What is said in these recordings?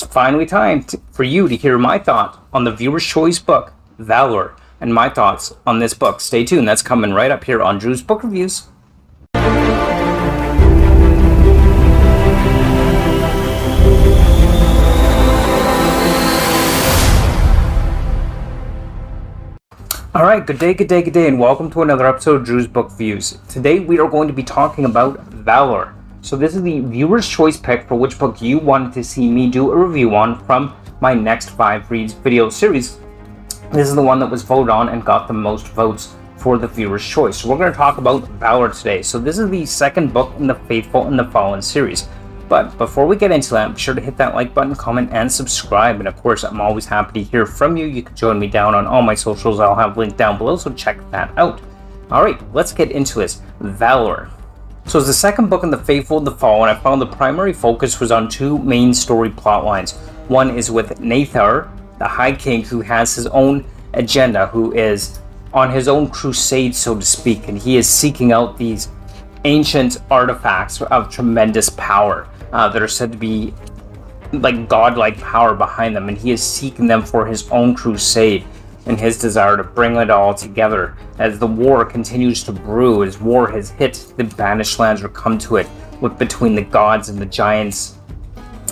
It's finally time for you to hear my thought on the viewer's choice book, Valor, and my thoughts on this book. Stay tuned, that's coming right up here on Drew's Book Reviews. Alright, good day, and welcome to another episode of Drew's Book Reviews. Today we are going to be talking about Valor. So this is the viewer's choice pick for which book you wanted to see me do a review on from my next 5 reads video series. This is the one that was voted on and got the most votes for the viewer's choice. So we're going to talk about Valor today. So this is the second book in the Faithful and the Fallen series. But before we get into that, be sure to hit that like button, comment, and subscribe. And of course, I'm always happy to hear from you. You can join me down on all my socials. I'll have linked down below, so check that out. Alright, let's get into this. Valor. So as the second book in the Faithful and the Fallen, I found the primary focus was on 2 main story plot lines. One is with Nathar, the High King, who has his own agenda, who is on his own crusade, so to speak, and he is seeking out these ancient artifacts of tremendous power that are said to be like godlike power behind them, and he is seeking them for his own crusade and his desire to bring it all together as the war continues to brew, as war has hit the banished lands or come to it, with between the gods and the giants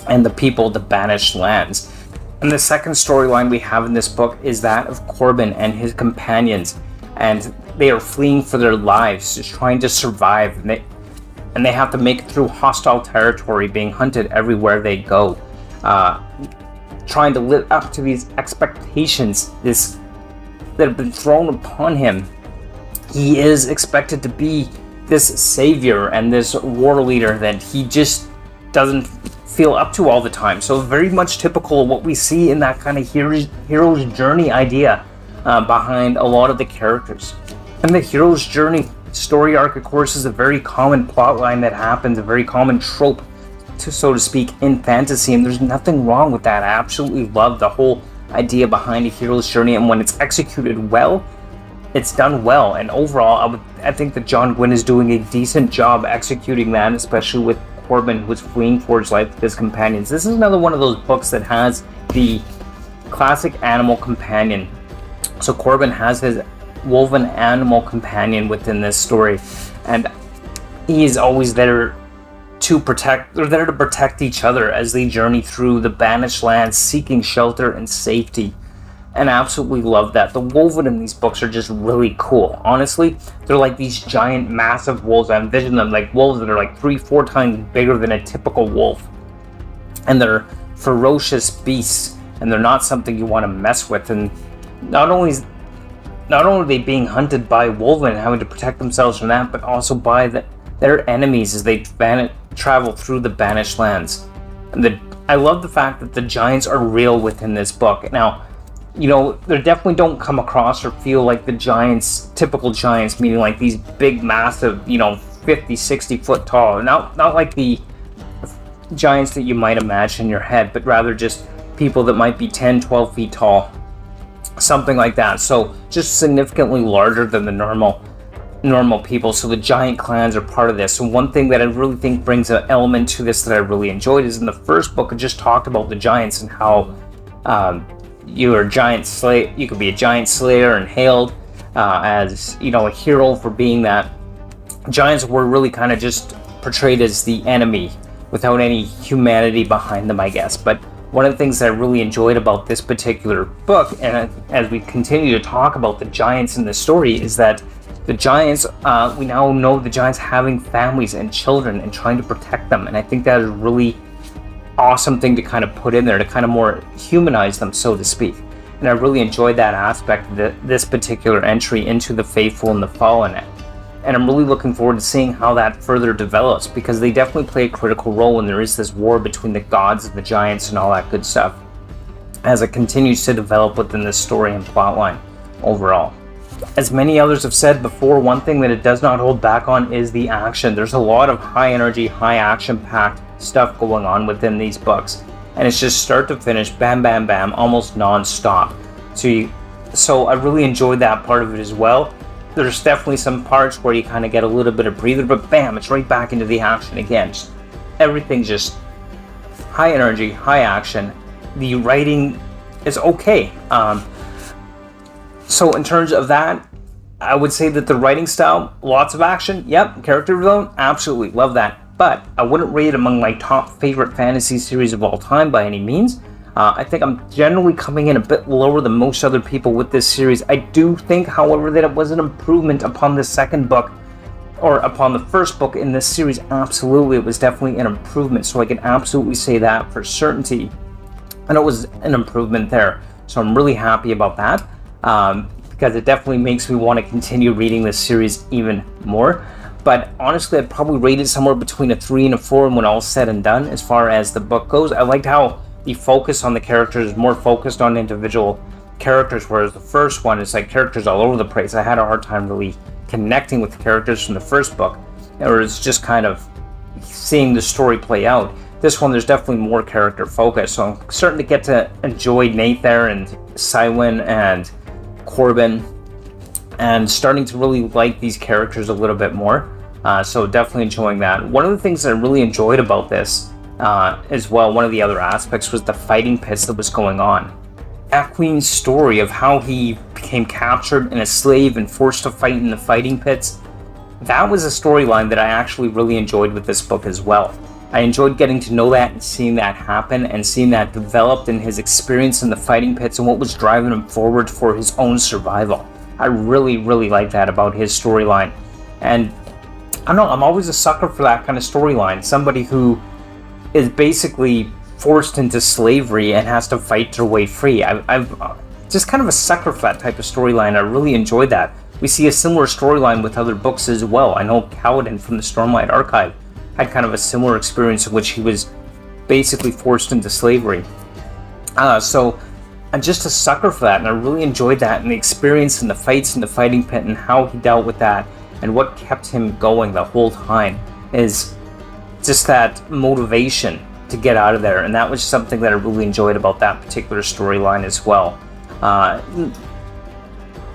and the people of the banished lands. And the second storyline we have in this book is that of Corbin and his companions, and they are fleeing for their lives, just trying to survive, and they have to make it through hostile territory, being hunted everywhere they go, trying to live up to these expectations that have been thrown upon him. He is expected to be this savior and this war leader that he just doesn't feel up to all the time. So very much typical of what we see in that kind of hero's journey idea behind a lot of the characters. And the hero's journey story arc, of course, is a very common plot line that happens, a very common trope, so to speak, in fantasy, and there's nothing wrong with that. I absolutely love the whole idea behind a hero's journey, and when it's executed well, it's done well. And overall, I think that John Gwynne is doing a decent job executing that, especially with Corbin, who is fleeing for his life with his companions. This is another one of those books that has the classic animal companion. So Corbin has his woven animal companion within this story, and he is always there to protect. They're there to protect each other as they journey through the banished lands, seeking shelter and safety. And I absolutely love that. The woven in these books are just really cool. Honestly, they're like these giant, massive wolves. I envision them like wolves that are like 3-4 times bigger than a typical wolf, and they're ferocious beasts, and they're not something you want to mess with. And not only are they being hunted by woven and having to protect themselves from that, but also by their enemies as they travel through the banished lands. And I love the fact that the giants are real within this book. Now, you know, they definitely don't come across or feel like the giants, typical giants, meaning like these big, massive, 50, 60 foot tall. Not like the giants that you might imagine in your head, but rather just people that might be 10, 12 feet tall. Something like that. So just significantly larger than the normal people. So the giant clans are part of this. And one thing that I really think brings an element to this that I really enjoyed is in the first book, it just talked about the giants and how you're a giant slayer. You could be a giant slayer and hailed as a hero for being that. Giants were really kind of just portrayed as the enemy without any humanity behind them, I guess. But one of the things that I really enjoyed about this particular book, and as we continue to talk about the giants in the story, is that the giants, we now know the giants having families and children and trying to protect them. And I think that is a really awesome thing to kind of put in there to kind of more humanize them, so to speak. And I really enjoyed that aspect of this particular entry into the Faithful and the Fallen. And I'm really looking forward to seeing how that further develops, because they definitely play a critical role when there is this war between the gods and the giants and all that good stuff, as it continues to develop within this story and plotline overall. As many others have said before, one thing that it does not hold back on is the action. There's a lot of high energy, high action packed stuff going on within these books, and it's just start to finish, bam, bam, bam, almost non-stop. So I really enjoyed that part of it as well. There's definitely some parts where you kind of get a little bit of breather, but bam, it's right back into the action again. Everything just high energy, high action. The writing is okay. So in terms of that, I would say that the writing style, lots of action, yep. Character development, absolutely, love that. But I wouldn't rate it among my top favorite fantasy series of all time by any means. I think I'm generally coming in a bit lower than most other people with this series. I do think, however, that it was an improvement upon the second book, or upon the first book in this series. Absolutely, it was definitely an improvement. So I can absolutely say that for certainty. And it was an improvement there. So I'm really happy about that. Because it definitely makes me want to continue reading this series even more. But honestly, I'd probably rate it somewhere between a 3 and a 4 when all's said and done as far as the book goes. I liked how the focus on the characters is more focused on individual characters, whereas the first one is like characters all over the place. I had a hard time really connecting with the characters from the first book, or it's just kind of seeing the story play out. This one, there's definitely more character focus, so I'm starting to get to enjoy Nate there, and Cywin, and Corbin, and starting to really like these characters a little bit more. So definitely enjoying that. One of the things that I really enjoyed about this as well, one of the other aspects, was the fighting pits that was going on. Aqueen's story of how he became captured and a slave and forced to fight in the fighting pits, that was a storyline that I actually really enjoyed with this book as well. I enjoyed getting to know that and seeing that happen and seeing that developed in his experience in the fighting pits and what was driving him forward for his own survival. I really, really like that about his storyline. And I don't know, I'm always a sucker for that kind of storyline. Somebody who is basically forced into slavery and has to fight their way free. I've just kind of a sucker for that type of storyline. I really enjoyed that. We see a similar storyline with other books as well. I know Kaladin from the Stormlight Archive had kind of a similar experience in which he was basically forced into slavery. So I'm just a sucker for that, and I really enjoyed that, and the experience and the fights in the fighting pit and how he dealt with that and what kept him going the whole time is just that motivation to get out of there. And that was something that I really enjoyed about that particular storyline as well.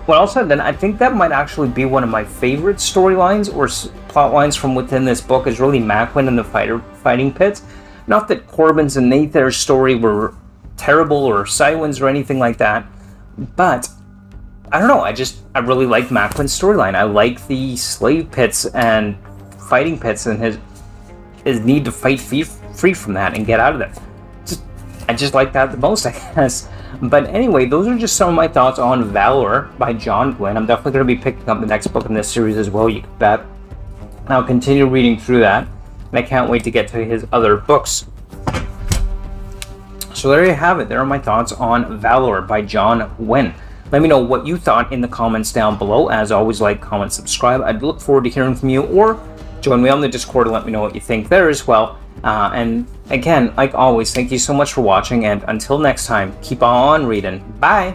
Well, also then, I think that might actually be one of my favorite storylines or plot lines from within this book, is really Macwin and the fighting pits. Not that Corbin's and Nathar's story were terrible, or Cywin's or anything like that, but I don't know, I really like Macwin's storyline. I like the slave pits and fighting pits and his need to fight free from that and get out of there. I just like that the most, I guess. But anyway, those are just some of my thoughts on Valor by John Gwynne. I'm definitely going to be picking up the next book in this series as well, you can bet. And I'll continue reading through that, and I can't wait to get to his other books. So there you have it. There are my thoughts on Valor by John Gwynne. Let me know what you thought in the comments down below. As always, like, comment, subscribe. I'd look forward to hearing from you, or join me on the Discord and let me know what you think there as well. And again, like always, thank you so much for watching, and until next time, keep on reading. Bye!